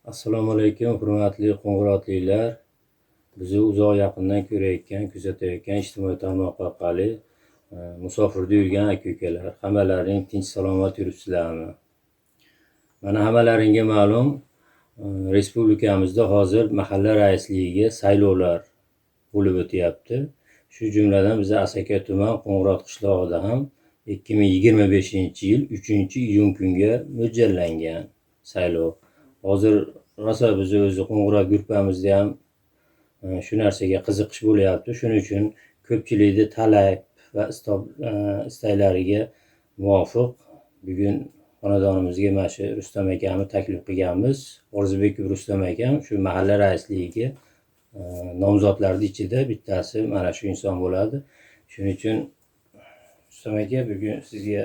Assalomu alaykum, hurmatli qo'ng'iroqlilar. Bizni uzoq yaqindan ko'rayotgan, kuzatayotgan ijtimoiy tarmoq orqali musofirda yurgan aka-ukalar, hammalaring tinch salomat yuribsizlarmi? Mana hammalaringga ma'lum, respublikamizda hozir mahalla raisligiga saylovlar bo'lib o'tyapti. Shu jumladan biz Asaka tuman Qo'ng'irot qishlog'ida ham 2025-yil 3-iyun kunga mo'ljallangan saylov. Hozir rosa biz o'zi Qo'ng'irot gruppamizda ham shu narsaga qiziqish bo'lyapti. Shuning uchun ko'pchilikni talab va istaklariga muvofiq bugun xonadonimizga mana shu Rustam akani taklif qilganmiz. Orzubekov Rustam akam shu mahalla raisligiga nomzodlarning ichida bittasi mana shu inson bo'ladi. Shuning uchun Rustam aka, bugun sizga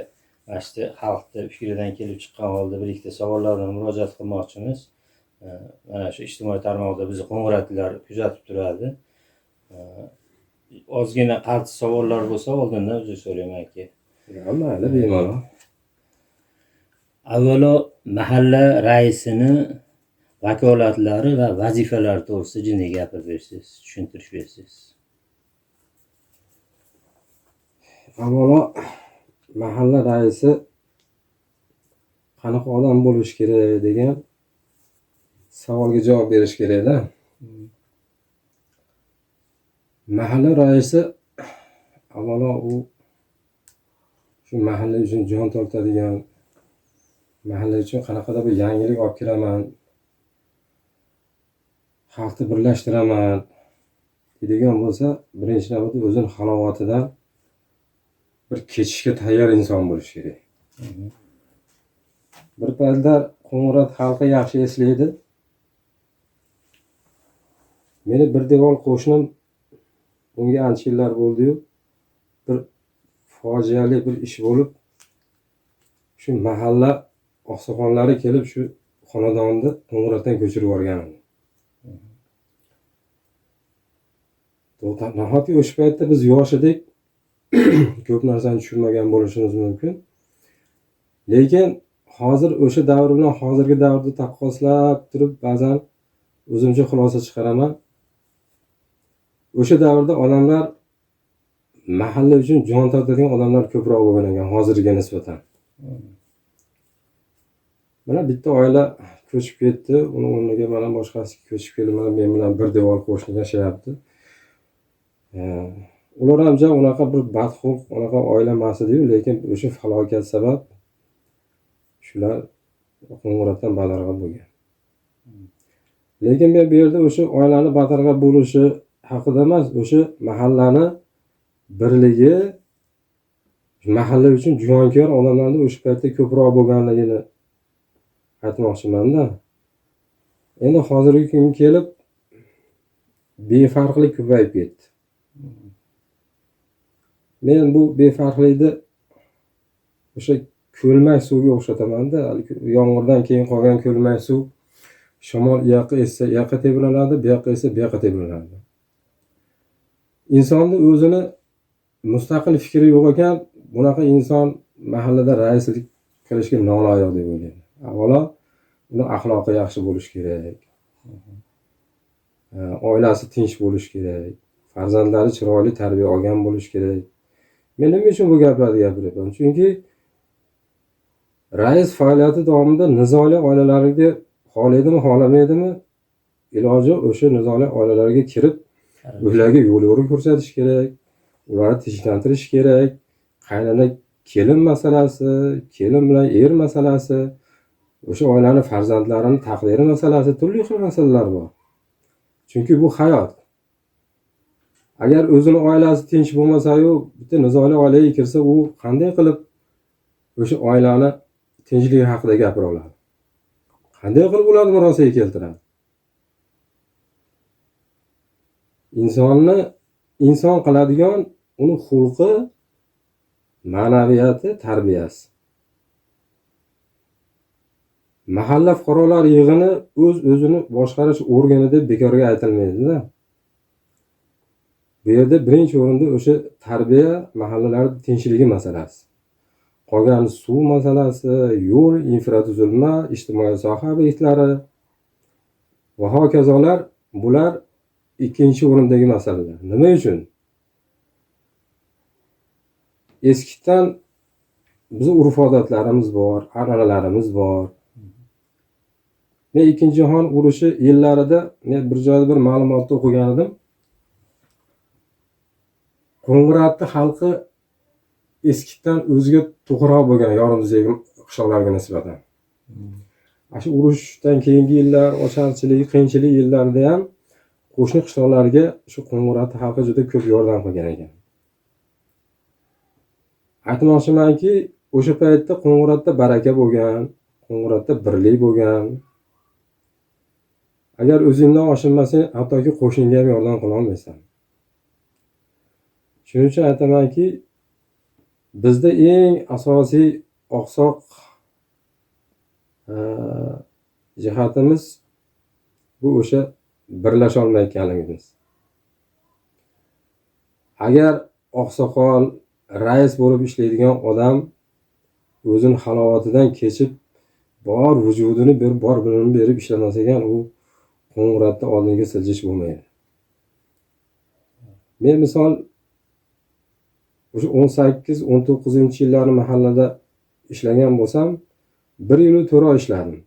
mana shu xalqning fikridan kelib chiqqan holda bir ikkita savollar bilan murojaat qilmoqchimiz. Mana shu ijtimoiy tarmoqda bizni qo'ng'iroqlar kuzatib turadi. Ozgina qaltis savollar bo'lsa oldindan uzr so'rayman aka. Mayli, bemalol. Avvalo mahalla raisini vakolatlari va vazifalari to'g'risida jinniy gapirib bersangiz, tushuntirish bersangiz. Avvalo mahalla raisi qanaqa odam bo'lishi kerak degan savolga javob berish kerak-da. Mahalla raisi avvalo u shu mahalla uchun jon tortadigan, mahalla uchun qanaqadir bir yangilik olib kelaman, xalqni birlashtiraman degan bo'lsa, birinchi navbatda o'zini halovatidan bir kechishga tayyor inson bo'lishi kerak. Bir paytlar Qo'ng'irot xalqi yaxshi eslaydi. Meni bir devor qo'shnim unga ancha yillar bo'ldi-yu, bir fojiali bir ish bo'lib, shu mahalla oqsoqollari kelib shu xonadonni Qo'ng'irotdan ko'chirib yuborgan. Nahotki o'sha paytda biz yosh edik, ko'p narsani tushunmagan bo'lishimiz mumkin. Lekin hozir o'sha davr bilan hozirgi davrni taqqoslab turib ba'zan o'zimcha xulosa chiqaraman. O'sha davrda odamlar mahalla uchun jon tortadigan odamlar ko'proq bo'lgan hozirga nisbatan. Mana bitta oila ko'chib ketdi, uni o'rniga mana boshqasi ko'chib kelib, mana men bilan bir devor qo'shni yashayapti. Ular ham unaqa bir badxulq, unaqa oila emas edi-yu, lekin o'sha falokat sabab shular Qo'ng'irotdan badarg'a bo'lgan. Lekin men bu yerda o'sha oilani badarg'a bo'lishi haqida emas, o'sha mahallani birligi, mahalla uchun jonkor odamlarning o'sha paytda ko'proq bo'lganligini aytmoqchiman-da. Endi hozirgi kunga kelib befarqlik ko'payib ketdi. Men bu befarqlikni o'sha ko'lmak suvga o'xshataman-da. Yomg'irdan keyin qolgan ko'lmak suv shamol u yoqqa essa, u yoqqa tebranadi, bu yoqqa essa, bu yoqqa tebranadi. Insonni o'zini mustaqil fikri yo'q ekan, bunaqa inson mahallada raislik qilishga noloyiq deb o'ylayman. Avvalo, uni axloqi yaxshi bo'lishi kerak. Oilasi tinch bo'lishi kerak. Farzandlari chiroyli tarbiya olgan bo'lishi kerak. Men nima uchun bu gaplarni gapiryapman? Chunki rais faoliyati davomida nizoli oilalarga xohlaydimi, xohlamaydimi, iloji o'sha nizoli oilalarga kirib, ularga yo'l yo'riq ko'rsatish kerak, ularni tinchlantirish kerak. Qaynona kelin masalasi, kelin bilan er masalasi, o'sha oilaning farzandlarining taqdiri masalasi, turli xil masalalar bor. Chunki bu hayot. Agar o'zini oilasi tinch bo'lmasa-yu, bitta nizoli oilaga kirsa, u qanday qilib o'sha oilani tinchligi haqida gapira oladi? Qanday qilib ularni murosaga keltiradi? Insonni inson qiladigan uni xulqi, ma'naviyati, tarbiyasi. Mahalla fuqarolar yig'ini o'zini boshqarish organi deb bekorga aytilmaydi-da. Bu yerda birinchi o'rinda o'sha tarbiya, mahallalarning tinchligi masalasi. Qolgan suv masalasi, yo'l, infratuzilma, ijtimoiy soha obyektlari, va hokazolar. Bular ikkinchi o'rindagi masalalar. Nima uchun? Eskidan bizni urf-odatlarimiz bor, an'analarimiz bor. Men Ikkinchi jahon urushi yillarida men bir joyda bir ma'lumotda o'qigan edim. Qo'ng'irotni xalqi eskidan o'ziga to'g'riroq bo'lgan yorimzdagi qishloqlarga nisbatan. Mana shu urushdan keyingi yillar, ocharchilik, qiyinchilik yillarida ham qo'shni qishloqlarga shu Qo'ng'irotni xalqi juda ko'p yordam qilgan ekan. Aytmoqchimanki, o'sha paytda Qo'ng'irotda baraka bo'lgan, Qo'ng'irotda birlik bo'lgan. Agar o'zingdan oshinmasang, hattoki qo'shningga ham yordam qila olmaysan. Shuning uchun aytamanki, bizda eng asosiy oqsoq jihatimiz bu o'sha birlasha olmayotganligimiz. Agar oqsoqol, rais bo'lib ishlaydigan odam o'zini halovatidan kechib, bor vujudini berib, bor bilimini berib ishlamas ekan, u Qo'ng'irotda oldinga siljish bo'lmaydi. Men misol o'sha 18-19-yillarni mahallada ishlagan bo'lsam, 1 yil 4 oy ishladim.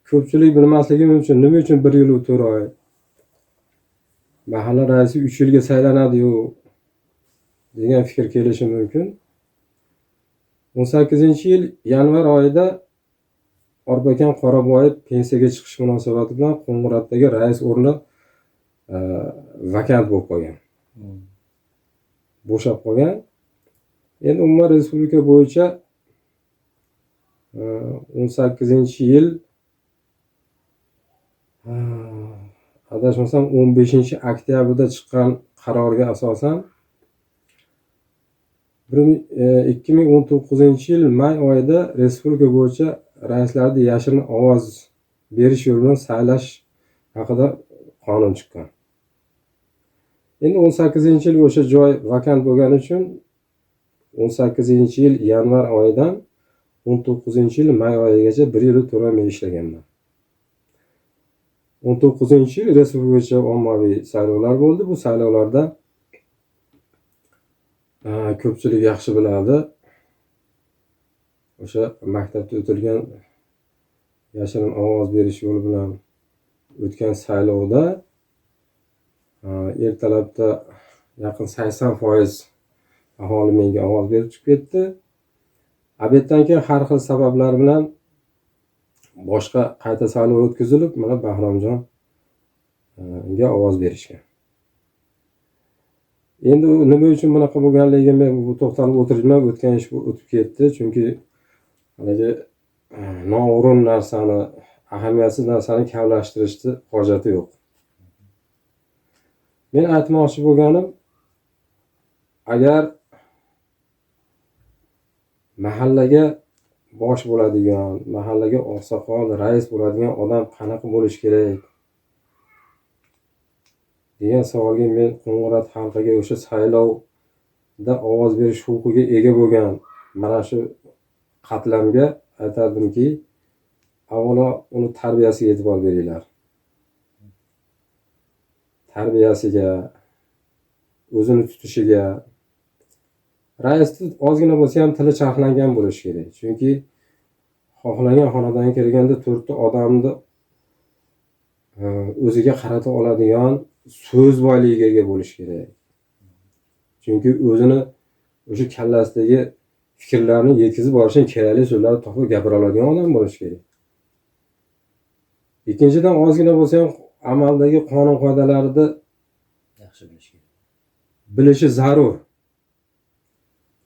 Ko'pchilik bilmasligi mumkin, nima uchun 1 yil 4 oy? Mahalla raisi 3 yilga saylanadi-yu degan fikr kelishi mumkin. 18-yil yanvar oyida Orbakan Qoraboyev pensiyaga chiqish munosabati bilan Qo'ng'irotdagi rais o'rni vakant bo'lib qolgan. Bo'shab qolgan. Endi umuman respublika bo'yicha 18-yil adashmasam 15-oktyabrda chiqqan qarorga asosan 2019-yil may oyida respublika bo'yicha raislarni yashirin ovoz berish yo'li bilan saylash haqida qonun chiqqan. Endi 18-yil o'sha joy vakant bo'lgani uchun 18-yil yanvar oyidan 19-yil may oyigacha 1 yil 4 oy men ishlaganman. 19-yil respublika bo'yicha ommaviy saylovlar bo'ldi. Bu saylovlarda ko'pchilik yaxshi biladi. O'sha maktabda o'tilgan yashirin ovoz berish yo'li bilan o'tgan saylovda ertalabda yaqin 80% aholi menga ovoz berib chiqib ketdi. Obeddan keyin har xil sabablar bilan boshqa qayta saylov o'tkazilib, mana Bahromjonga ovoz berishgan. Endi nima uchun bunaqa bo'lganligiga men bu to'xtalib o'tirmayman, o'tgan ish o'tib ketdi. Chunki haligi noo'rin narsani, ahamiyatsiz narsani kavlashtirishni hojati yo'q. Men aytmoqchi bo'lganim, agar mahallaga bosh bo'ladigan, mahallaga oqsoqol, rais bo'ladigan odam qanaqa bo'lishi kerak degan savolga men Qo'ng'irot xalqiga o'sha saylovda ovoz berish huquqiga ega bo'lgan mana shu qatlamga aytardimki, avvalo uni tarbiyasiga e'tibor beringlar. Tarbiyasiga, o'zini tutishiga. Raisni ozgina bo'lsa ham tili charxlangan bo'lishi kerak. Chunki xohlagan xonadonga kirganda 4 ta odamni o'ziga qarata oladigan so'z boyligiga ega bo'lish kerak. Chunki o'zini o'sha kallasidagi fikrlarni yetkazib borishning kerakli so'zlarni topib gapira oladigan odam bo'lish kerak. Ikkinchidan, ozgina bo'lsa ham amaldagi qonun qoidalarni yaxshi bilish kerak. Bilishi zarur.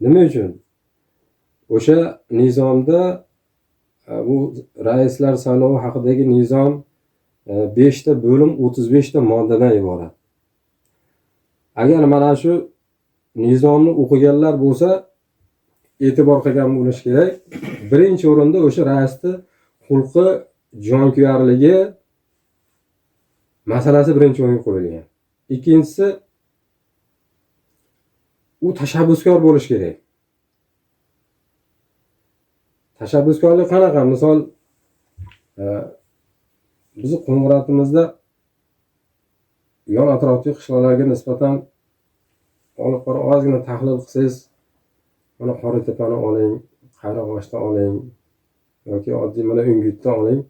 Nima uchun? O'sha nizomda bu raislar saylovi haqidagi nizom 5 ta bo'lim 35 ta moddadan iborat. Agar mana shu nizomni o'qiganlar bo'lsa, e'tibor qilgan bo'lish kerak. Birinchi o'rinda o'sha raisni xulqi, jonkuyarligi masalasi birinchi o'ringa qo'yilgan. Ikkinchisi, u tashabbuskor bo'lish kerak. Tashabbuskorlik qanaqa? Misol bizni Qo'ng'iratimizda yon atrofdagi qishloqlarga nisbatan olib qarab ozgina tahlil qilsangiz, mana Qoratepani oling, Qayrag'ochni oling yoki oddiy mana O'ngutni oling.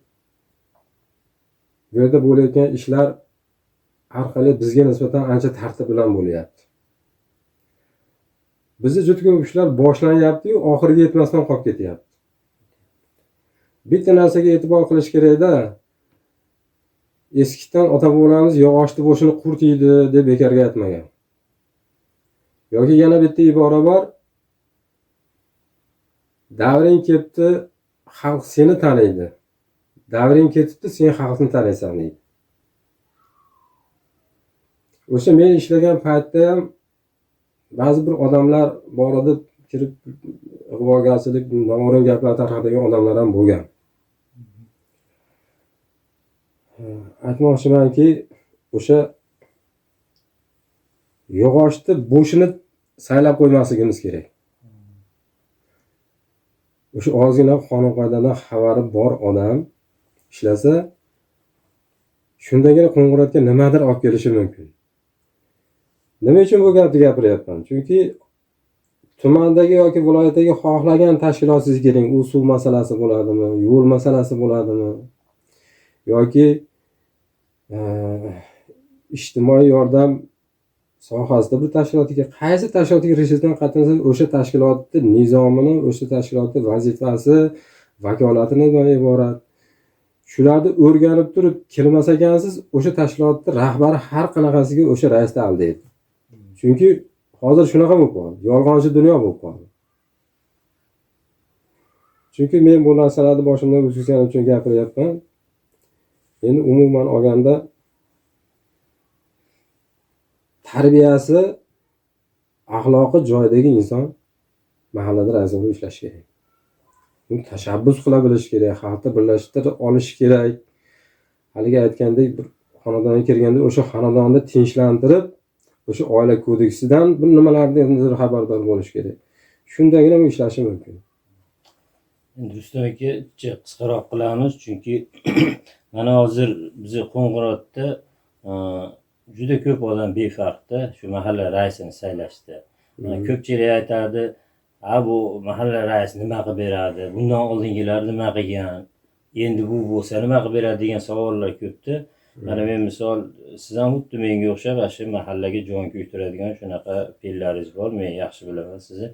Bu yerda bo'layotgan ishlar har qalay bizga nisbatan ancha tartib bilan bo'lyapti. Bizda juda ko'p ishlar boshlanyapti-yu, oxiriga yetmasdan qolib ketyapti. Bitta narsaga e'tibor qilish kerak-da. Eskitdan ota-bobolarimiz yog'ochni boshini qurt yeydi deb bekorga aytmagan. Yoki yana bitta ibora bor. Davring ketdi, xalq seni taniydi. Davring ketibdi, sen xalqni taniysan deydi. O'sha men ishlagan paytda ham ba'zi bir odamlar bor edi, kirib ig'vogarchilik, no'rin gaplar tarqatadigan odamlar ham bo'lgan. Aytmoqchimanki, o'sha yog'ochni bo'shini saylab qo'ymasligimiz kerak. O'sha ozgina qonun qoidadan xabari bor odam ishlasa, shundagina Qo'ng'irotga nimadir olib kelishi mumkin. Nima uchun bu gapni gapiryapman? Chunki tumandagi yoki viloyatdagi xohlagan tashkilotingizga keling, u suv masalasi bo'ladimi, yo'l masalasi bo'ladimi yoki ijtimoiy yordam sohasida bir tashkilotga, qaysi tashkilotga kirishingizdan qat'iy o'sha tashkilotning nizomini, o'sha tashkilotning vazifasi, vakolati nimadan iborat? Shularni o'rganib turib kirmas ekansiz, o'sha tashkilotning rahbari har qanaqasiga o'sha raisni aldaydi. Chunki hozir shunaqa bo'lib qoldi. Yolg'onchi dunyo bo'lib qoldi. Chunki men bu narsalarni boshimdan o'tkazganim uchun gapiryapman. Endi umuman olganda tarbiyasi, axloqi joyidagi inson mahallada rais bo'lib ishlashi kerak. Uni tashabbus qila bilish kerak, xalqni birlashtirib olish kerak. Haliga aytgandek, bir xonadonga kirganda o'sha xonadonni tinchlantirib, o'sha oila kodeksidan bir nimalardan xabardor bo'lish kerak. Shundagina bu ishlashi mumkin. Endi Rustam aka qisqaroq qilamiz, chunki mana hozir bizni Qo'ng'irotda juda ko'p odam befarqda shu mahalla raisini saylashda. Ko'pchilik aytadi, bu mahalla raisi nima qilib beradi, bundan oldingilar nima qilgan, endi bu bo'lsa nima qilib beradi degan savollar ko'pda. Mana men misol, siz ham xuddi menga o'xshab shu mahallaga jon kuydiradigan shunaqa fe'llaringiz bor, men yaxshi bilaman sizni.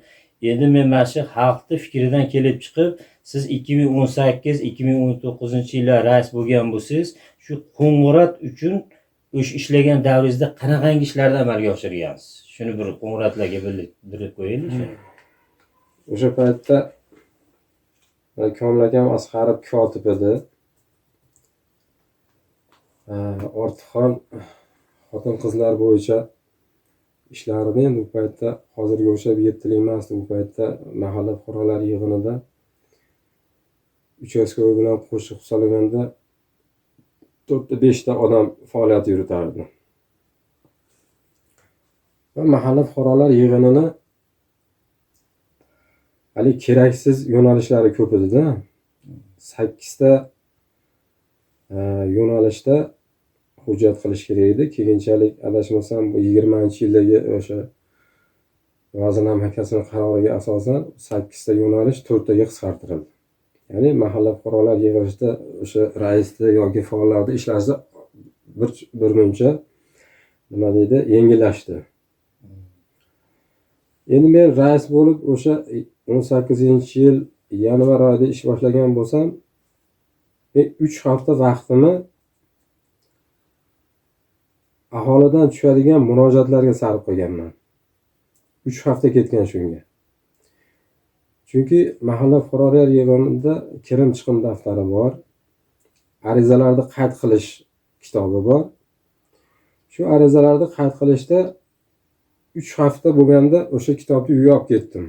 Endi men mana shu xalqni fikridan kelib chiqib, siz 2018-2019-yillar rais bo'lgan bo'lsangiz, shu Qo'ng'irot uchun o'sha ishlagan davringizda qanaqangi ishlarni amalga oshirgansiz? Shuni bir Qo'ng'irotlarga bildirib qo'yaylik. O'sha paytda Komil akam Asqarov kotib edi. Ortiqxon xotin-qizlar bo'yicha ishlarini endi bu paytda hozirga o'xshab 7 yil emasdi. Bu paytda mahalla fuqarolar yig'inida uchastkovoy bilan qo'shiq solganda 4-5 ta odam faoliyat yuritardi. Va mahalla fuqarolar yig'inini hali keraksiz yo'nalishlari ko'p edi-da. 8 ta yo'nalishda hujjat qilish kerak edi. Keyinchalik adashmasam 20-yildagi o'sha vazirlar mahkamasining qaroriga asosan 8 ta yo'nalish 4 taga qisqartirildi. Ya'ni mahalla fuqarolar yig'ilishida o'sha raisni yoki faollarni ishlashi bir muncha nima deydi, yengillashdi. Endi men rais bo'lib o'sha 18-yil yanvar oyida ish boshlagan bo'lsam, 3 hafta vaqtini aholidan tushadigan murojaatlarga sarf qilganman. 3 hafta ketgan shunga. Chunki mahalla fuqarolar yig'inida kirim chiqim daftari bor, arizalarni qayd qilish kitobi bor. Shu arizalarni qayd qilishda 3 hafta bo'lganda o'sha kitobni uyga olib ketdim.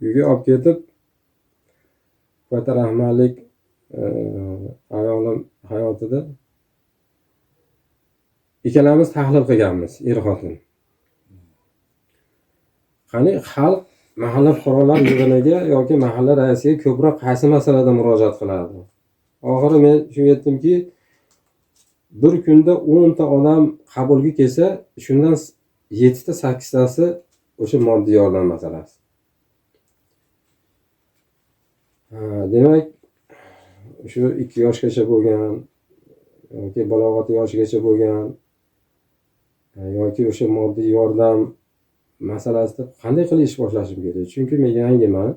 Uyga olib ketib, rahmalik ayolim hayotida ikkalamiz tahlil qilganmiz, er-xotin. Qani xalq mahalla fuqarolar yig'iniga yoki mahalla raisiga ko'proq qaysi masalada murojaat qiladi? Oxiri men shunga aytdimki, bir kunda 10 ta odam qabulga kelsa, shundan 7 ta 8 tasi o'sha moddiy yordam masalasi. Demak, shu 2 yoshgacha bo'lgan yoki balog'at yoshigacha bo'lgan yoki o'sha moddiy yordam masalasida qanday qilib ish boshlashim kerak? Chunki men yangiman.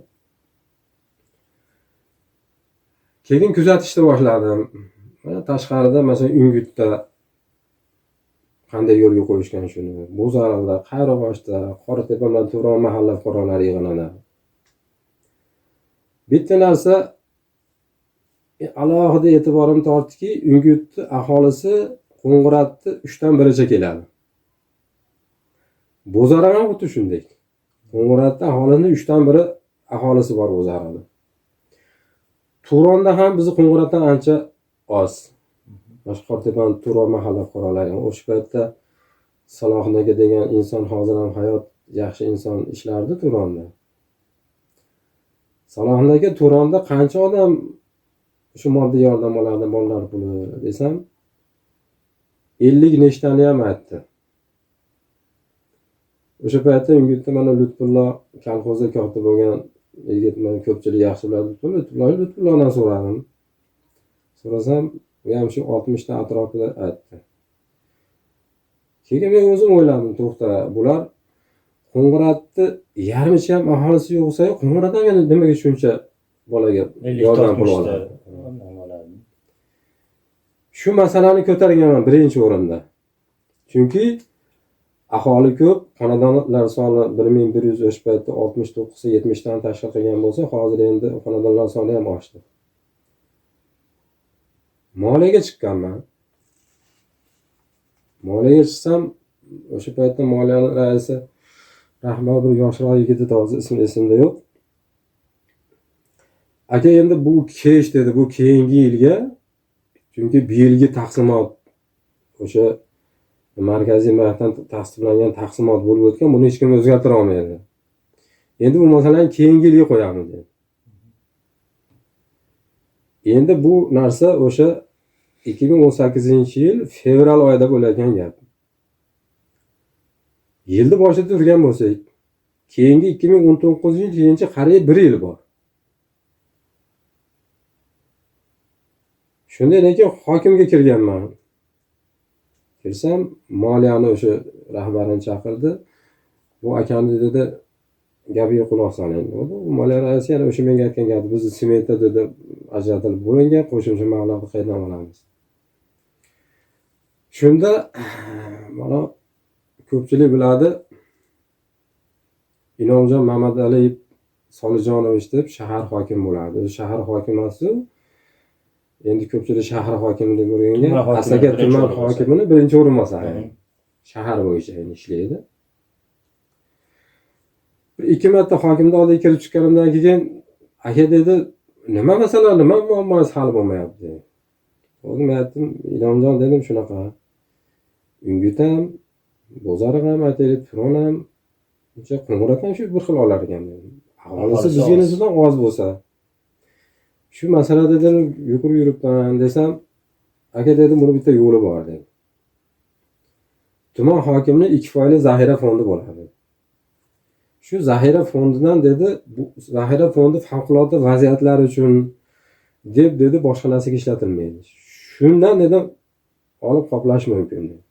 Keyin kuzatishni boshladim. Mana tashqarida masalan Ungutda qanday yo'lga qo'yishgan shuni. Bo'zariqda, Qayrag'ochda, Qoratepa bilan Turon mahalla fuqarolari yig'inida. Bitta narsa alohida e'tiborimni tortdiki, Ungutni aholisi Qo'ng'irotni 3 dan 1icha keladi. Bo'zariq ham xuddi shunday. Qo'ng'irotda aholini 3 dan 1i aholisi bor Bo'zariqda. Turonda ham bizni Qo'ng'irotdan ancha oz. Qoratepa Turon mahalla fuqarolari. O'sha paytda Saloh aka degan inson hozir ham hayot yaxshi inson ishlardi Turonda. Saloh aka Turonda qancha odam shu moddiy yordam oladi bolalar puli desam 50 nechtani ham aytdi. O'sha paytda Ungutda mana Lutfullo kolxozda katta bo'lgan yigit, men ko'pchilik yaxshi biladi. Lutfullodan so'radim. So'rasam, u ham shu 60 ta atrofida aytdi. Keyin men o'zim o'yladim, to'xta, bular Qo'ng'irotni yarmicha ham aholisi yo'qsa, Qo'ng'irotdan yana nimaga shuncha bolaga yordam pul oladi? Shu masalani ko'targanman birinchi o'rinda. Chunki aholi ko'p, xonadonlar soni 1100 o'sha paytda 69 ta 70 dan tashkil qilgan bo'lsa, hozir endi xonadonlar soni ham oshdi. Moliyaga chiqqanman. Moliyaga chiqsam, o'sha paytda moliyaning raisi rahbar bir yoshroq yigit edi, hozir ismi esimda yo'q. Aka, endi bu kech dedi, bu keyingi yilga, chunki bu yilgi taqsimot o'sha markaziy bankdan tasdiqlangan taqsimot bo'lib o'tgan, buni hech kim o'zgartira olmaydi. Endi bu masalani keyingi yilga qo'yamiz dedi. Endi bu narsa o'sha 2018-yil fevral oyida bo'layotgan gap. Yilni boshida turgan bo'lsak, keyingi 2019-yil keyincha qariyb 1 yil bor. Shundan keyin hokimga kirganman. Kirsam, moliyani o'sha rahbarini chaqirdi. Bu akani dedi, gapiga quloq soling. Moliya raisi yana o'sha menga aytgan gap, bizni smetda dedi ajratilib bo'lingan, qo'shimcha mablag'ni qayerdan olamiz? Shunda mana ko'pchilik biladi, Inomjon Mamadaliyev Solijonovich deb shahar hokimi bo'ladi. Shahar hokimasi endi ko'pchilik shahar hokimi deb o'rgangan, Asaka tuman hokimining birinchi o'rinbosari. Shahar bo'yicha ishlaydi. Bir 2 marta hokimning oldiga kirib chiqqanimdan keyin aka dedi, nima masala, nima muammongiz hal bo'lmayapti? O'zim aytdim, Inomjon dedim, shunaqa. Ungut ham, Bo'zariq ham aytaylik, Turon ham, o'sha Qo'ng'irot ham shu bir xil olar ekan dedim. Aholisi bizga nisbatan oz bo'lsa, shu masalada dedim yugurib yuribman desam, aka dedim, buni bitta yo'li bor dedi. Tuman hokimining 2 foizli zaxira fondi bo'ladi. Shu zaxira fondidan dedi, bu zaxira fondi favqulodda vaziyatlar uchun deb dedi, boshqa narsaga ishlatilmaydi. Shundan dedim olib qoplash mumkin dedi.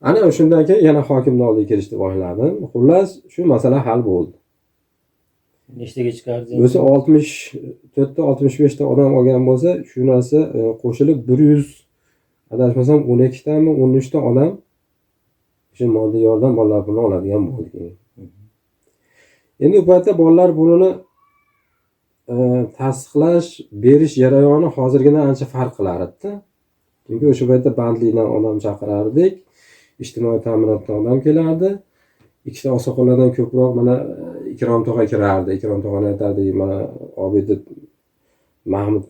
Ana o'shundan keyin yana hokimning oldiga kirishni boshladim. Xullas, shu masala hal bo'ldi. Nechtaga chiqardi? O'zi 64 ta 65 ta odam olgan bo'lsa, shu narsa qo'shilib 100 adashmasam 12 tami 13 ta odam o'sha moddiy yordam bolalar pulini oladigan bo'ldi. Endi bu paytda bolalar pulini tasdiqlash, berish jarayoni hozirgidan ancha farq qilardi. Chunki o'sha paytda bandlikdan odam chaqirardik, ijtimoiy ta'minotdan odam kelardi. Ikkita oqsoqollardan ko'proq mana Ikrom tog'a kirardi. Ikrom tog'ani aytardi, mana Obid Mahmud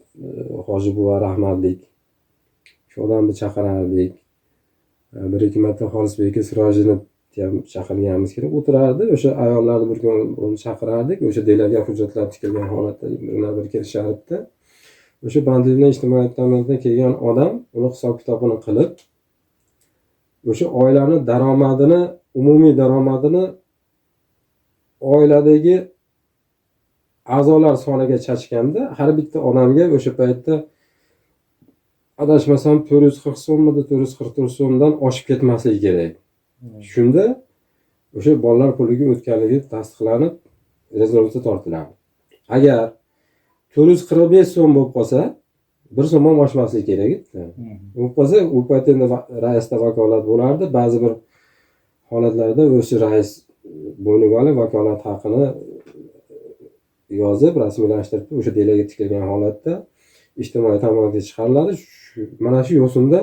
hoji buva rahmatlik. Shu odamni chaqirardik. Bir ikki marta Xolisbek Sirojini ham chaqirganimiz kerak. O'tirardi, o'sha ayollarni bir kun chaqirardik. O'sha delagan hujjatlar tikilgan holatda bir kelishardi. o'sha bandlikdan ijtimoiy ta'minotdan kelgan odam uni hisob kitobini qilib, o'sha oilani daromadini, umumiy daromadini oiladagi a'zolar soniga chachganda har bitta odamga o'sha paytda adashmasam 440 so'mmidi, 444 so'mdan oshib ketmasligi kerak. Shunda o'sha bolalar puliga o'tganligi tasdiqlanib, rezolюtsiya tortiladi. Agar 445 so'm bo'lib qolsa, 1 so'm ham oshmasligi kerak edi. Bo'lib qolsa, u paytda endi raisda vakolat bo'lardi. Ba'zi bir holatlarda o'sha rais bo'yniga olib vakolat haqini yozib, rasmiylashtirib, o'sha delaga tikilgan holatda ijtimoiy ta'minotga chiqariladi. Mana shu yo'sinda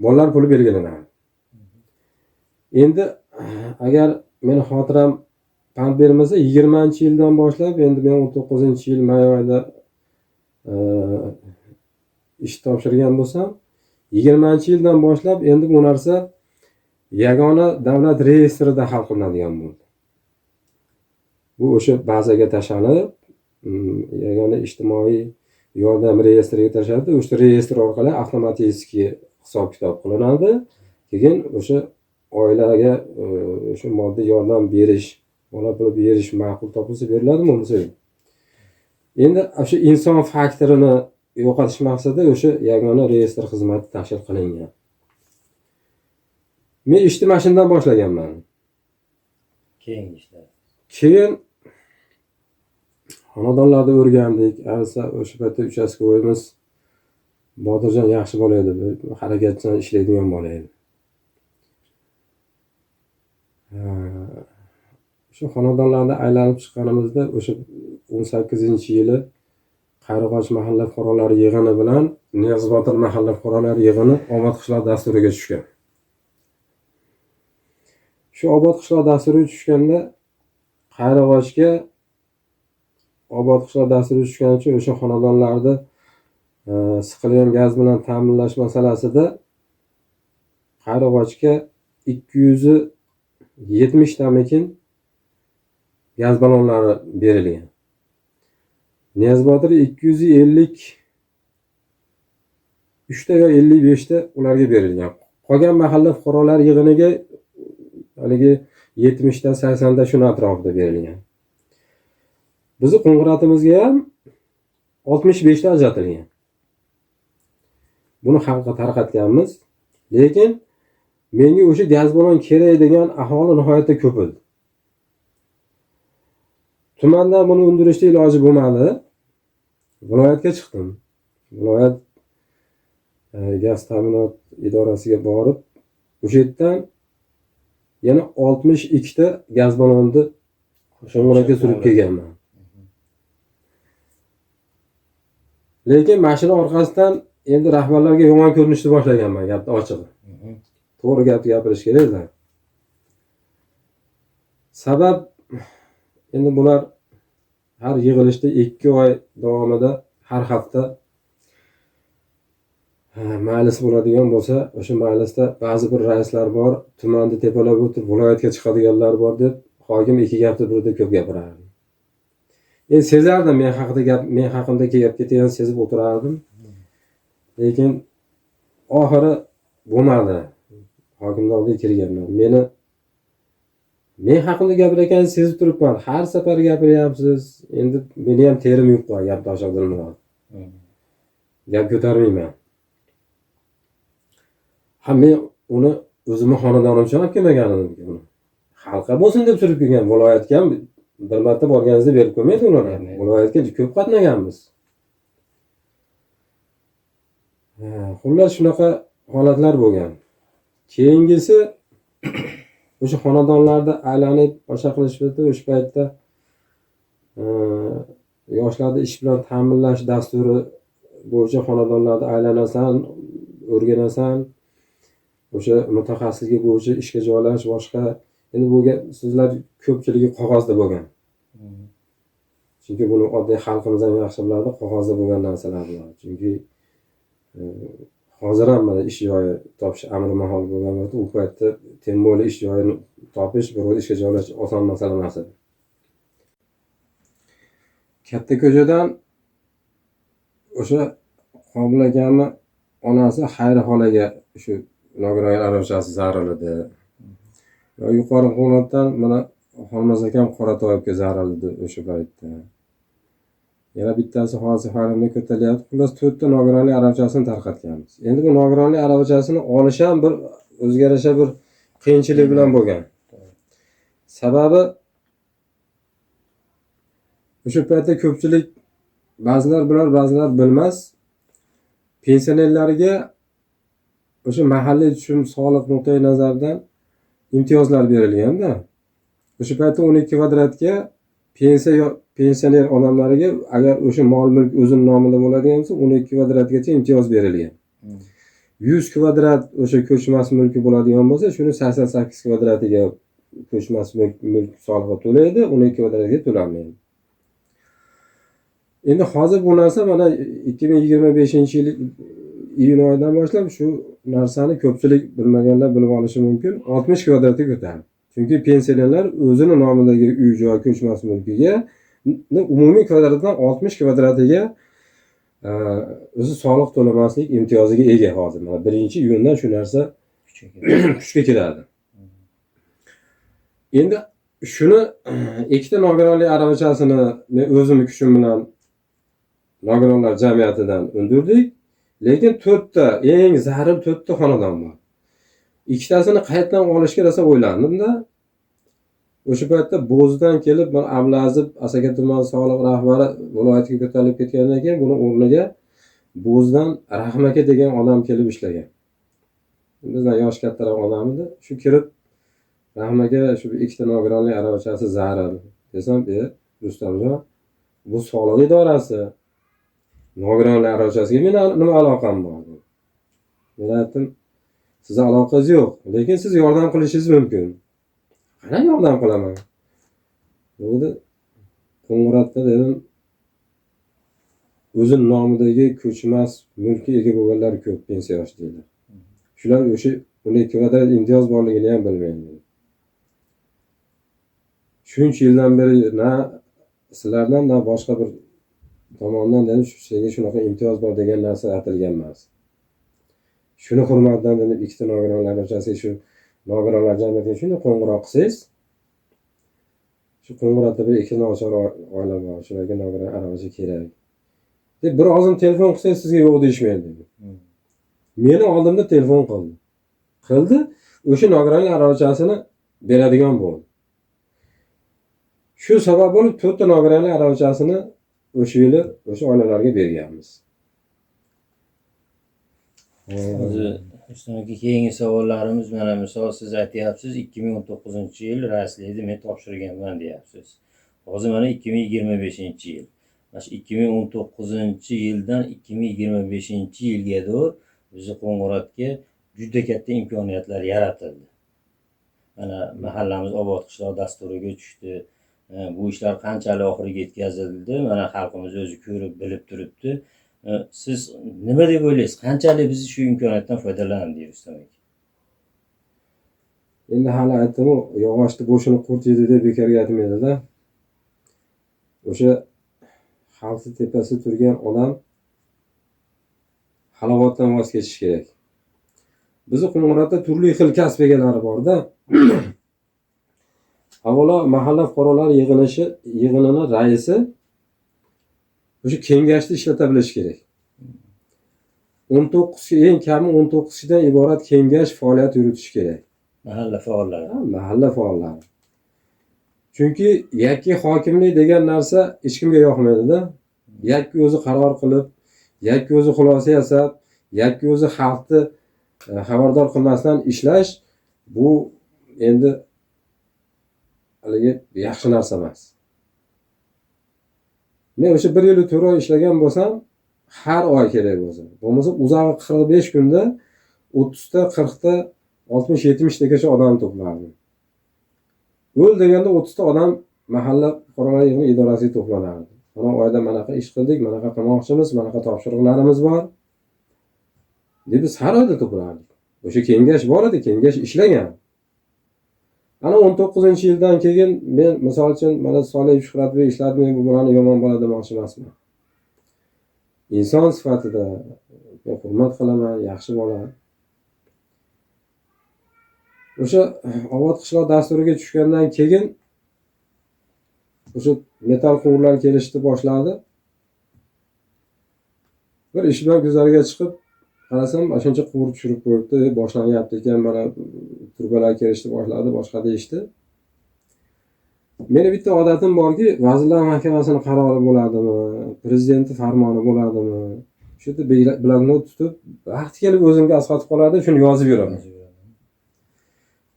bolalar puli belgilanadi. Endi agar meni xotiram pand bermasa, 20-yildan boshlab, endi men 19-yil may oyida ish topshirgan bo'lsam, 20-yildan boshlab endi bu narsa yagona davlat reyestrida hal qilinadigan bo'ldi. Bu o'sha bazaga tashlanib, yagona ijtimoiy yordam reyestriga tashlandi. O'sha reyestr orqali avtomatik hisob kitob qilinadi. Keyin o'sha oilaga o'sha moddiy yordam berish, bola puli berish ma'qul topilsa beriladimi, bo'lmasa yo'q. Endi o'sha inson faktorini yo'qotish maqsadida o'sha yagona reyestr xizmati tashkil qilingan. Men ishni mana shundan boshlaganman. Keyin xonadonlarda o'rgandik. Ayniqsa o'sha paytda uchastkovoyimiz Botirjon yaxshi bola edi, harakatchan ishlaydigan bola edi. Shu xonadonlarda aylanib chiqqanimizda o'sha 18-yili Qayrag'och mahalla fuqarolari yig'ini bilan Niyozbotir mahalla fuqarolari yig'ini Obod qishloq dasturiga tushgan. Shu Obod qishloq dasturiga tushganda Qayrag'ochga Obod qishloq dasturiga tushgani uchun o'sha xonadonlarda siqilgan gaz bilan ta'minlash masalasida Qayrag'ochga 270 tamikin gaz ballonlari berilgan. Niyozbotir 253 ta yo 55 ta ularga berilgan. Qolgan mahalla fuqarolar yig'iniga haligi 70 ta 80 ta shuni atrofida berilgan. Bizi qo'ng'iratimizga ham 65 ta ajratilgan. Buni xalqqa tarqatganmiz, lekin menga o'sha gaz ballon kerak degan aholi nihoyatda ko'p edi. Tumandan buni undirishda iloji bo'lmadi. Viloyatga chiqdim. Viloyat gaz ta'minot idorasiga borib, o'sha yerdan yana 62 ta gaz ballonni qo'ng'iroqqa surib kelganman. Lekin mashina orqasidan endi rahbarlarga yomon ko'rinishni boshlaganman, gapni ochig'i. To'g'ri gapni gapirish kerak-da. Sabab endi bular har yig'ilishda 2 oy davomida har hafta majlis bo'ladigan bo'lsa, o'sha majlisda ba'zi bir raislar bor, tumanni tepalab o'tib viloyatga chiqadiganlar bor deb hokim 2 gapni birda ko'p gapirardi. Endi sezardim men haqimda gap ketayotganini sezib o'tirardim. Lekin oxiri bo'lmadi. Hokimning oldiga kirganman. Men haqimda gapirayotganini sezib turibman. Har safar gapiryapsiz. Endi meni ham terim yo'q qo'y, gap tashlab gap ko'tarmayman. Men uni o'zimni xonadonimcha olib kelmaganim. Xalqqa bo'lsin deb surib kelgan. Viloyatga ham bir marta borganingizda berib qo'ymaydi ular. Viloyatga ko'p qatnaganmiz. Xullas shunaqa holatlar bo'lgan. Keyingisi o'sha xonadonlarda aylanib boshqa qilishdi. O'sha paytda yoshlarni ish bilan ta'minlash dasturi bo'yicha xonadonlarda aylanasan, o'rganasan, o'sha mutaxassislik bo'yicha ishga joylash boshqa. Endi bu so'zlar ko'pchiligi qog'ozda bo'lgan. Chunki buni oddiy xalqimiz ham yaxshi biladi, qog'ozda bo'lgan narsalar bular. Chunki hozir ham mana ish joyi topish amri mahol bo'lgan vaqtda u paytda tembo'li ish joyini topish, birovni ishga joylash oson masala emas edi. Katta ko'chadan o'sha Qobil akamni onasi Xayrixolaga shu nogironlar aravachasi zariladi. Yuqori Qo'ng'irotdan mana Xolmaz akam Qoratoyevga zariladi o'sha paytda. Yana bittasi hozir halimda ko'tarilyapti. Xullas 4 ta nogironlik aravachasini tarqatganmiz. Endi bu nogironlik aravachasini olish ham bir o'ziga yarasha bir qiyinchilik bilan bo'lgan. Sababi o'sha paytda ko'pchilik ba'zilar bilar, ba'zilar bilmas. Pensionerlarga o'sha mahalliy tushum soliq nuqtai nazaridan imtiyozlar berilganda, o'sha paytda 12 kvadratga pensioner odamlarga agar o'sha mol mulk o'zini nomida bo'ladigan bo'lsa 12 kvadratgacha imtiyoz berilgan. 100 kvadrat o'sha ko'chmas mulki bo'ladigan bo'lsa, shuni 88 kvadratiga ko'chmas mulk solig'i to'laydi, 12 kvadratga to'lanmaydi. Endi hozir bu narsa mana 2025-yil iyun oyidan boshlab shu narsani ko'pchilik bilmaganlar bilib olishi mumkin. 60 kvadratga ko'tardi. Chunki pensionerlar o'zini nomidagi uy-joy ko'chmas mulkiga umumiy kvadratdan 60 kvadratiga o'zi soliq to'lamaslik imtiyoziga ega hozir. Mana 1-iyundan shu narsa kuchga kiradi. Endi shuni ikkita nogironlik aravachasini men o'zim kuchim bilan nogironlar jamiyatidan undirdik. Lekin 4 ta eng zarur 4 ta xonadon bor. Ikkitasini qayerdan olishga rosa o'ylandim-da. O'sha paytda Bo'zdan kelib bir Ablazib Asaka tuman soliq rahbari viloyatga ko'tarilib ketgandan keyin buni o'rniga Bo'zdan Rahim aka degan odam kelib ishlagan. Bizdan yosh kattaroq odam edi. Shu kirib Rahim aka shu ikkita nogironlik aravachasi zarur desam, Rustamjon, bu soliq idorasi. Nogironlar aravachasiga meni nima aloqam bor? Men aytdim, sizga aloqangiz yo'q, lekin siz yordam qilishingiz mumkin. Qanday yordam qilaman? Dedi, Qo'ng'irotda dedim, o'zini nomidagi ko'chmas mulki ega bo'lganlar ko'p pensiya yoshdagilar. Shular o'sha 12 kvadrat imtiyoz borligini ham bilmaydi. Shuncha yildan beri na sizlardan na boshqa bir tomondan dedim, senga shunaqa imtiyoz bor degan narsa aytilgan emas. Shuni hurmatdan dedim, ikkita nogironlar aravachasiga shu nogironlar jamiyatiga shunday qo'ng'iroq qilsangiz, shu Qo'ng'irotda bir ikkita nochor oila bor, shularga nogiron aravacha kerak deb bir ozim telefon qilsangiz sizga yo'q deyishmaydi dedi. Meni oldimda telefon qildi, o'sha nogironlar aravachasini beradigan bo'ldi. Shu sabab bo'lib 4 ta nogironlar aravachasini o'sha yili o'sha oilalarga berganmiz. Hozir Rustamga keyingi savollarimiz mana misol siz aytyapsiz 2019-yil raislikni men topshirganman deyapsiz. Hozir mana 2025-yil. Mana shu 2019-yildan 2025-yilga doğru bizni Qo'ng'irotga juda katta imkoniyatlar yaratildi. Mana mahallamiz obod qishloq dasturiga tushdi. Bu ishlar qanchalik oxiriga yetkazildi, mana xalqimiz o'zi ko'rib, bilib turibdi. Siz nima deb o'ylaysiz? Qanchalik biz shu imkoniyatdan foydalandik Rustam aka? Endi hali aytdim, yog'ochni bo'shini qurt yedi deb bekorga aytmaydi-da. O'sha xalqning tepasida turgan odam halovatdan voz kechish kerak. Bizni Qo'ng'irotda turli xil kasb egalari bor-da. Avvalo mahalla fuqarolar yig'inini raisi o'sha kengashni ishlata bilish kerak. 19 eng kami 19 kishidan iborat kengash faoliyat yuritish kerak. Mahalla faollari. Mahalla faollari. Chunki yakki hokimlik degan narsa hech kimga yoqmaydi-da. Yakki o'zi qaror qilib, yakki o'zi xulosa yasab, yakki o'zi xalqni xabardor qilmasdan ishlash bu endi haligi yaxshi narsa emas. Men o'sha 1 yil 4 oy ishlagan bo'lsam, har oy kerak bo'lsa. Bo'lmasa uzog'i 45 kunda 30 ta, 40 ta, 60-70 tagacha odam to'plardim. O'l deganda 30 ta odam mahalla fuqarolar yig'ini idorasiga to'planardi. Mana oyda manaqa ish qildik, manaqa qilmoqchimiz, manaqa topshiriqlarimiz bor. deb biz har oyda to'plardik. O'sha kengash bor edi, kengash ishlagan. Ana 19-yildan keyin men misol uchun mana Solih Shuhratbek ishladimi, bu bolani yomon bola demoqchi emasman. inson sifatida hurmat qilaman, yaxshi bola. O'sha Obod qishloq dasturiga tushgandan keyin o'sha metal quvurlar kelishni boshladi. Bir ish bilan guzarga chiqib qarasam, shuncha quvur tushirib qo'yibdi, boshlanyapti ekan, mana turbalar kelishni boshladi, boshqa deyishdi. Meni bitta odatim borki, Vazirlar Mahkamasining qarori bo'ladimi, prezidentning farmoni bo'ladimi, shu yerda bloknot tutib, vaqti kelib o'zimga asqotib qoladi, shuni yozib yuraman.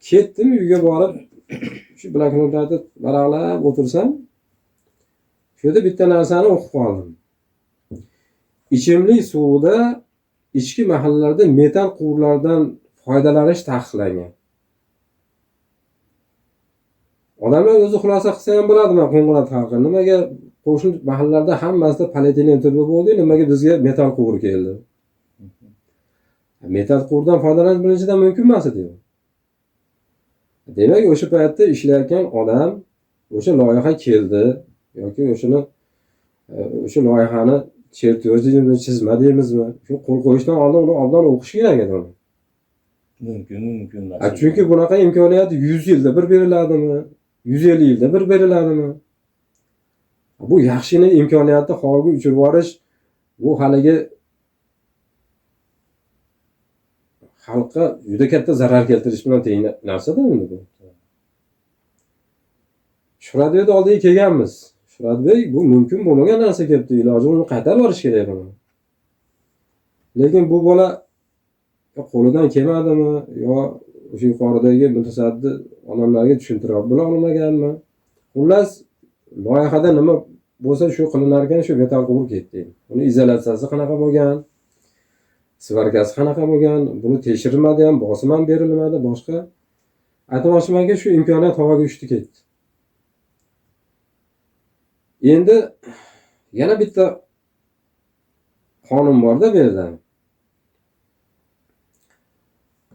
Ketdim uyga borib, shu bloknotlarni varaqlab o'tirsam, shu yerda bitta narsani o'qib qoldim. Ichimlik suvida ichki mahallalarda metal quvurlardan foydalanish taqiqlangan. Odamlar o'zi xulosa qilsa ham bo'ladimi Qo'ng'irot xalqi? Nimaga qo'shni mahallalarda hammasida polietilen turba bo'ldi, nimaga bizga metal quvur keldi? Metal quvurdan foydalanish birinchidan mumkin emas edi. Demak, o'sha paytda ishlayotgan odam o'sha loyiha keldi yoki o'sha loyihani chertyojini chizmadingizmi? Shu qo'l qo'yishdan oldin uni obdan o'qish kerak edi. Mumkin emas. Chunki bunaqa imkoniyat 100 yilda bir beriladimi? 150 yilda bir beriladimi? Bu yaxshigina imkoniyatni havoga uchirib yuborish, bu haligi xalqqa juda katta zarar keltirish bilan teng narsa-da endi bu. Shuhratbekning oldiga kelganmiz. Shuhratbek bu mumkin bo'lmagan narsa kelibdi, iloji uni qaytarib yuborish kerak buni. Lekin bu bola qo'lidan kelmadimi yo o'sha yuqoridagi mutasaddi odamlarga tushuntirib bila olmaganmi? Xullas, loyihada nima bo'lsa shu qilinar ekan, shu metal quvur ketdi. Uni izolyatsiyasi qanaqa bo'lgan? Svarkasi qanaqa bo'lgan? Buni tekshirilmadi ham, bosim ham berilmadi, boshqa. Aytmoqchimanki, shu imkoniyat havoga uchdi ketdi. Endi yana bitta qonun bor-da bu yerda.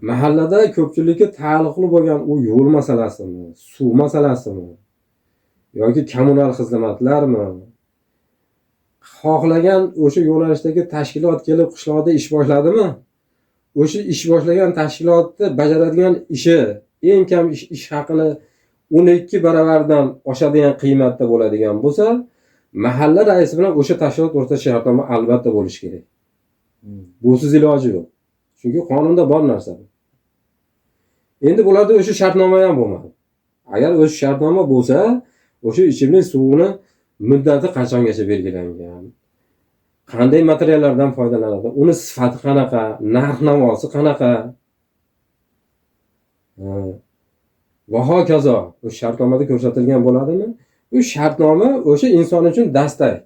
Mahallada ko'pchilikka taalluqli bo'lgan u yo'l masalasimi, suv masalasimi yoki kommunal xizmatlarmi, xohlagan o'sha yo'nalishdagi tashkilot kelib qishloqda ish boshladimi? O'sha ish boshlagan tashkilotni bajaradigan ishi eng kam ish haqini 12 baravardan oshadigan qiymatda bo'ladigan bo'lsa, mahalla raisi bilan o'sha tashkilot o'rtasida shartnoma albatta bo'lishi kerak. Busiz iloji yo'q. Chunki qonunda bor narsa bu. Endi bularda o'sha shartnoma ham bo'lmadi. Agar o'sha shartnoma bo'lsa, o'sha ichimlik suvini muddati qachongacha belgilangan? Qanday materiallardan foydalanadi? Uni sifati qanaqa? Narx-navosi qanaqa? Va hokazo o'sha shartnomada ko'rsatilgan bo'ladimi? Bu shartnoma o'sha inson uchun dastak.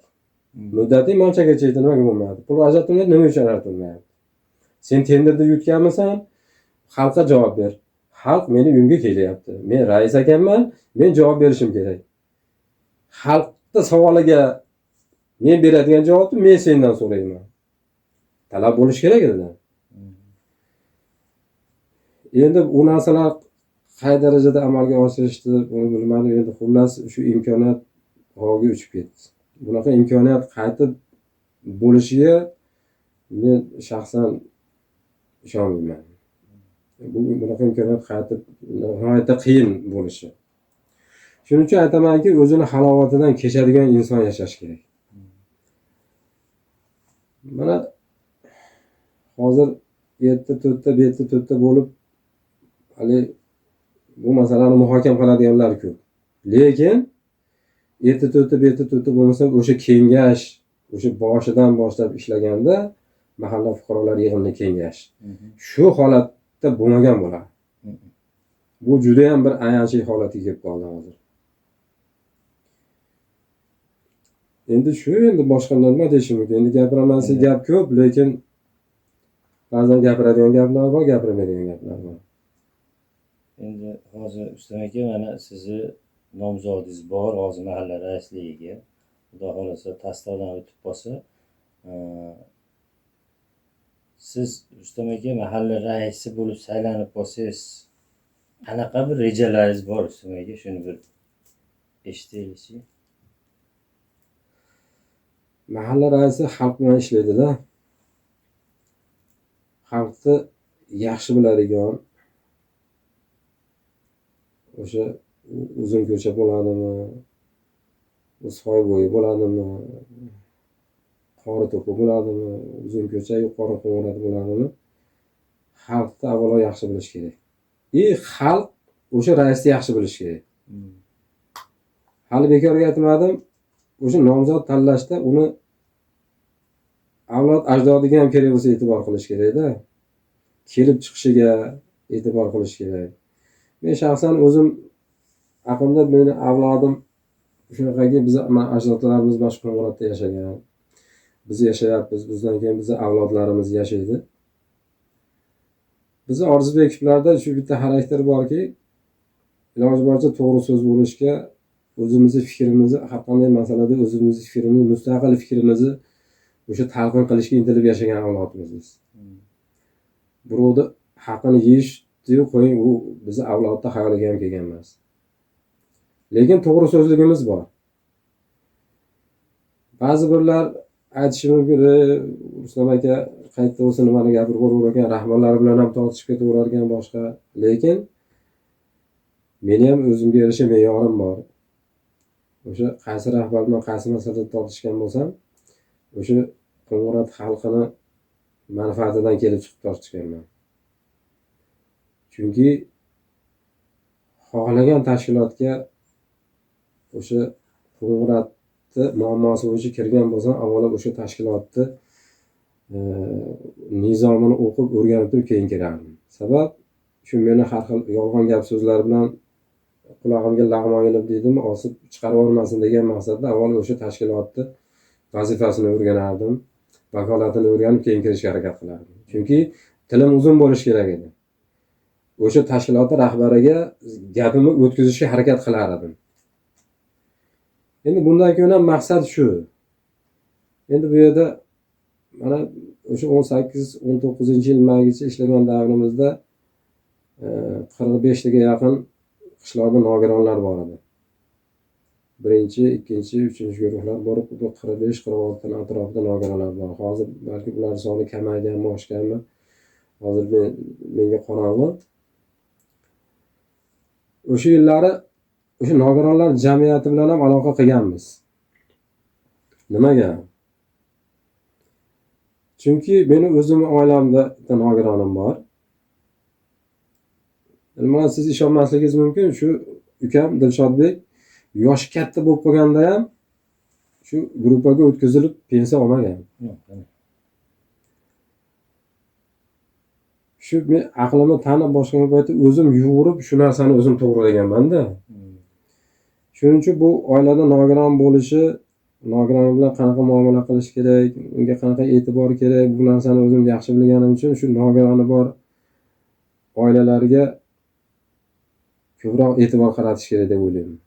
Muddati manchagacha nimaga bo'lmaydi? Pul ajratilmaydi, nima uchun ajratilmaydi? Sen tenderda yutganmisan? Xalqqa javob ber. Xalq meni uyimga kelyapti. Men rais ekanman, men javob berishim kerak. Xalqning savoliga men beradigan javobni men sendan so'rayman. Talab bo'lish kerak edi. Endi u narsalar qay darajada amalga oshirishdi, buni bilmadim. Endi xullas shu imkoniyat havoga uchib ketdi. Bunaqa imkoniyat qaytib bo'lishiga men shaxsan ishonmayman. Bunaqa imkoniyat qaytib nihoyatda qiyin bo'lishi. Shuning uchun aytamanki, o'zini halovatidan kechadigan inson yashash kerak. Mana hozir yerda to'rtta, betda to'rtta bo'lib hali bu masalani muhokama qiladiganlar ko'p. Lekin yerda to'rtta, betda to'rtta bo'lmasa, o'sha kengash, o'sha boshidan boshlab ishlaganda mahalla fuqarolar yig'ini kengash. Shu holatda bo'lmagan bo'ladi. Bu juda ham bir ayanchli holatga kelib qoldi hozir. Endi shu boshqa nima deyishim mumkin? Endi gapiramansi gap ko'p, lekin ba'zan gapiradigan gaplar bor, gapirmaydigan gaplar bor. Endi hozir Ustam aka, mana sizni nomzodingiz bor hozir mahalla raisligiga. Xudo xolasa tasdiqdan o'tib qolsa, siz Ustam aka mahalla raisi bo'lib saylanib qolsangiz, qanaqa bir rejalaringiz bor Ustam aka? Shuni bir eshitaylik. mahalla raisi xalq bilan ishlaydi-da. Xalqni yaxshi biladigan, o'sha uzun ko'cha bo'ladimi, soy bo'yi bo'ladimi, qori to'pi bo'ladimi, uzun ko'cha yuqori qo'ng'irot bo'ladimi, xalqni avvalo yaxshi bilish kerak. Xalq o'sha raisni yaxshi bilish kerak. Hali bekorga aytmadim, o'sha nomzod tanlashda uni avlod ajdodiga ham kerak bo'lsa e'tibor qilish kerak-da. Kelib chiqishiga e'tibor qilish kerak. Men shaxsan o'zim aqlimda meni avlodim shunaqaki, biz ajdodlarimiz mana shu Qo'ng'irotda yashagan. Biz yashayapmiz, bizdan keyin bizni avlodlarimiz yashaydi. Bizni Orzubeklarda shu bitta xarakter borki, iloji boricha to'g'ri so'z bo'lishga, o'zimizni fikrimizni, har qanday masalada o'zimizni fikrimizni, mustaqil fikrimizni o'sha talqin qilishga intilib yashagan avlodmiz biz. Birovni haqini yeyish-yu qo'ying, u bizni avlodda xayoliga ham kelgan emas. Lekin to'g'ri so'zligimiz bor. Ba'zi birlar aytishi mumkin, Rustam aka qayerda o'zi nimani gapirib o'rar ekan, rahbarlar bilan ham tortishib ketaverar ekan boshqa. Lekin meni ham o'zimga yarasha me'yorim bor. O'sha qaysi rahbar bilan qaysi masalada tortishgan bo'lsam, o'sha Qo'ng'irot xalqini manfaatidan kelib chiqib tortishganman. Chunki xohlagan tashkilotga o'sha Qo'ng'irotni muammosi bo'yicha kirgan bo'lsam, avvalo o'sha tashkilotni nizomini o'qib, o'rganib turib keyin kirardim. Sabab shu meni har xil yolg'on gap so'zlar bilan qulog'imga lag'mon ilib deydimi, osib chiqarib olmasin degan maqsadda avvalo o'sha tashkilotni vazifasini o'rganardim, vakolatini o'rganib keyin kirishga harakat qilardim. Chunki tilim uzun bo'lishi kerak edi. O'sha tashkilot rahbariga gapimni o'tkazishga harakat qilar edim. Endi bundan keyin ham maqsad shu. Endi bu yerda mana o'sha 18-19 yil maygacha ishlagan davrimizda 45 taga yaqin qishloqda nogironlar bor edi. Birinchi, ikkinchi, uchinchi guruhlar borib 45-46 dan atrofida nogironlar bor. Hozir balki ular soni kamayganmi, oshganmi? Hozir menga qorong'u. O'sha yillari o'sha nogironlar jamiyati bilan ham aloqa qilganmiz. Nimaga? Chunki meni o'zim oilamda bitta nogironim bor. Mana siz ishonmasligingiz mumkin, shu ukam Dilshodbek yoshi katta bo'lib qolganda ham shu gruppaga o'tkazilib pensiya olmagan. Shu men aqlimni tanib boshqa paytda o'zim yugurib shu narsani o'zim to'g'rilaganman-da. Shuning uchun bu oilada nogiron bo'lishi, nogiron bilan qanaqa muomala qilish kerak, unga qanaqa e'tibor kerak, bu narsani o'zim yaxshi bilganim uchun shu nogironi bor oilalarga ko'proq e'tibor qaratish kerak deb o'ylayman.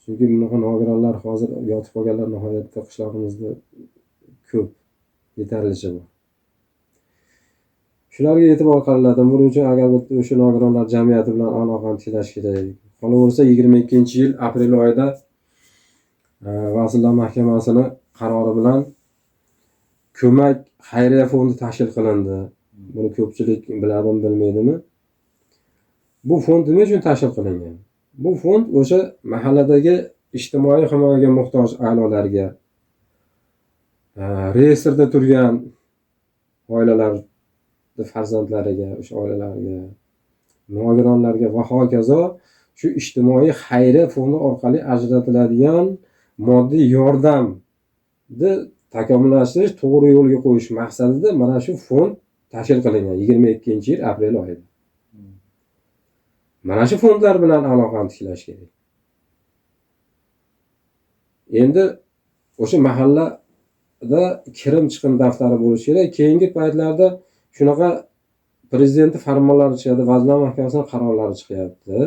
Chunki bunaqa nogironlar hozir yotib qolganlar nihoyatda qishlog'imizda ko'p, yetarlicha bor. Shularga e'tibor qaratadi. Buning uchun albatta o'sha nogironlar jamiyati bilan aloqani tiklash kerak. Qolaversa 22-yil aprel oyida Vazirlar Mahkamasining qarori bilan ko'mak xayriya fondi tashkil qilindi. Buni ko'pchilik biladimi, bilmaydimi? Bu fond nima uchun tashkil qilingan? Bu fond o'sha mahalladagi ijtimoiy himoyaga muhtoj a'yolarga, reyestrda turgan oilalar farzandlariga, o'sha oilalarga, nogironlarga va hokazo shu ijtimoiy xayriya fondi orqali ajratiladigan moddiy yordamni takomillashtirish, to'g'ri yo'lga qo'yish maqsadida mana shu fond tashkil qilingan 22-yil aprel oyida. Mana shu fondlar bilan aloqani tiklash kerak. Endi o'sha mahallada kirim-chiqim daftari bo'lishi kerak. Keyingi paytlarda shunaqa prezidentning farmonlari chiqadi, Vazirlar Mahkamasining qarorlari chiqyapti.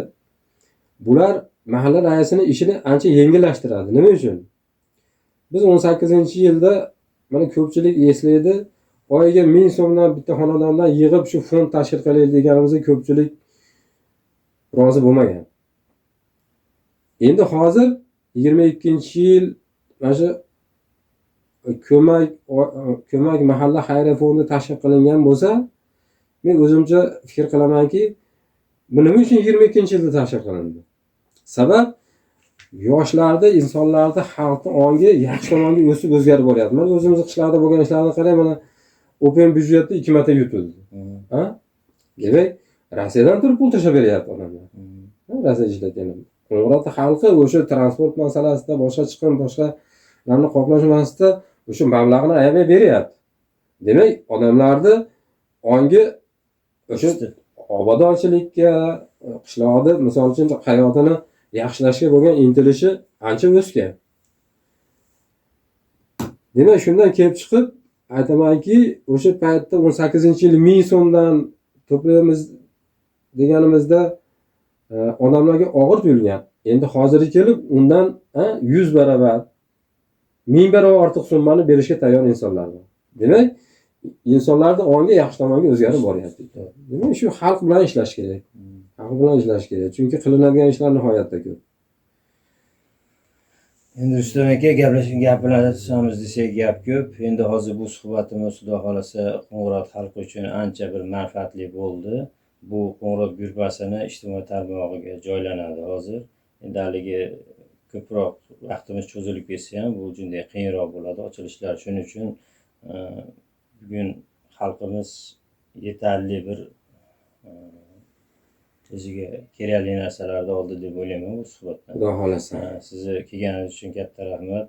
Bular mahalla raisining ishini ancha yengillashtiradi. Nima uchun? Biz 18-yilda mana ko'pchilik eslaydi, oyiga 1000 so'mdan bitta xonadondan yig'ib shu fond tashkil qilaylik deganimizda ko'pchilik rozi bo'lmagan. Endi hozir 22-yil mana shu ko'mak mahalla xayriya fondi tashkil qilingan bo'lsa, men o'zimcha fikr qilamanki, bu nima uchun 22-yilda tashkil qilindi? Sabab yoshlarda, insonlarda xalqni ongi yaxshi tomonga o'sib o'zgarib boryapti. Mana o'zimizni qishlarda bo'lgan ishlarni qarang, mana open byudjetni 2 marta yutildi. Ha? Demak, Rossiyadan turib pul tashlab beryapti odamlar. Rossiya ishlatgan. Qo'ng'irot xalqi o'sha transport masalasida, boshqa chiqim, boshqalarni qoplash masalasida o'sha mablag'ni ayamay beryapti. Demak, odamlarni ongi o'sha obodonchilikka, qishloqda misol uchun hayotini yaxshilashga bo'lgan intilishi ancha o'sgan. Demak, shundan kelib chiqib aytamanki, o'sha paytda 18-yil 1000 so'mdan to'playmiz deganimizda odamlarga og'ir tuyulgan. Endi hozirga kelib undan 100 barobar, 1000 barobar ortiq summani berishga tayyor insonlar bor. Demak, insonlarning ongi yaxshi tomonga o'zgarib boryapti. Demak, shu xalq bilan ishlash kerak. Xalq bilan ishlash kerak. Chunki qilinadigan ishlar nihoyatda ko'p. Endi Rustam aka gaplashamiz desak gap ko'p. Endi hozir bu suhbatimiz xudo xolasa Qo'ng'irot xalqi uchun ancha bir manfaatli bo'ldi. Bu Qo'ng'irot grupasini ijtimoiy tarmog'iga joylanadi hozir. Endi haligi ko'proq vaqtimiz cho'zilib ketsa ham bu bunday qiyinroq bo'ladi ochilishlar. Shuning uchun bugun xalqimiz yetarli bir o'ziga kerakli narsalarni oldi deb o'ylayman bu suhbatdan. Xudo xolasa. Sizni kelganingiz uchun katta rahmat.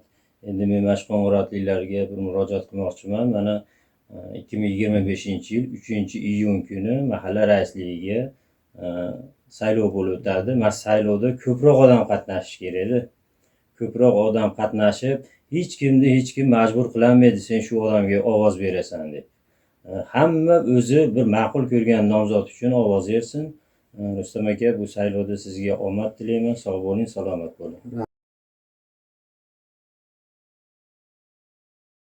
Endi men mana shu Qo'ng'irotliklarga bir murojaat qilmoqchiman. Mana 2025-yil 3-iyun kuni mahalla raisligiga saylov bo'lib o'tadi. Mana saylovda ko'proq odam qatnashishi kerak-edi. Ko'proq odam qatnashib, hech kim majbur qilmaydi sen shu odamga ovoz berasan deb. Hamma o'zi bir ma'qul ko'rgan nomzod uchun ovoz bersin. Rustam aka, bu saylovda sizga omad tilayman. Sog' bo'ling, salomat bo'ling.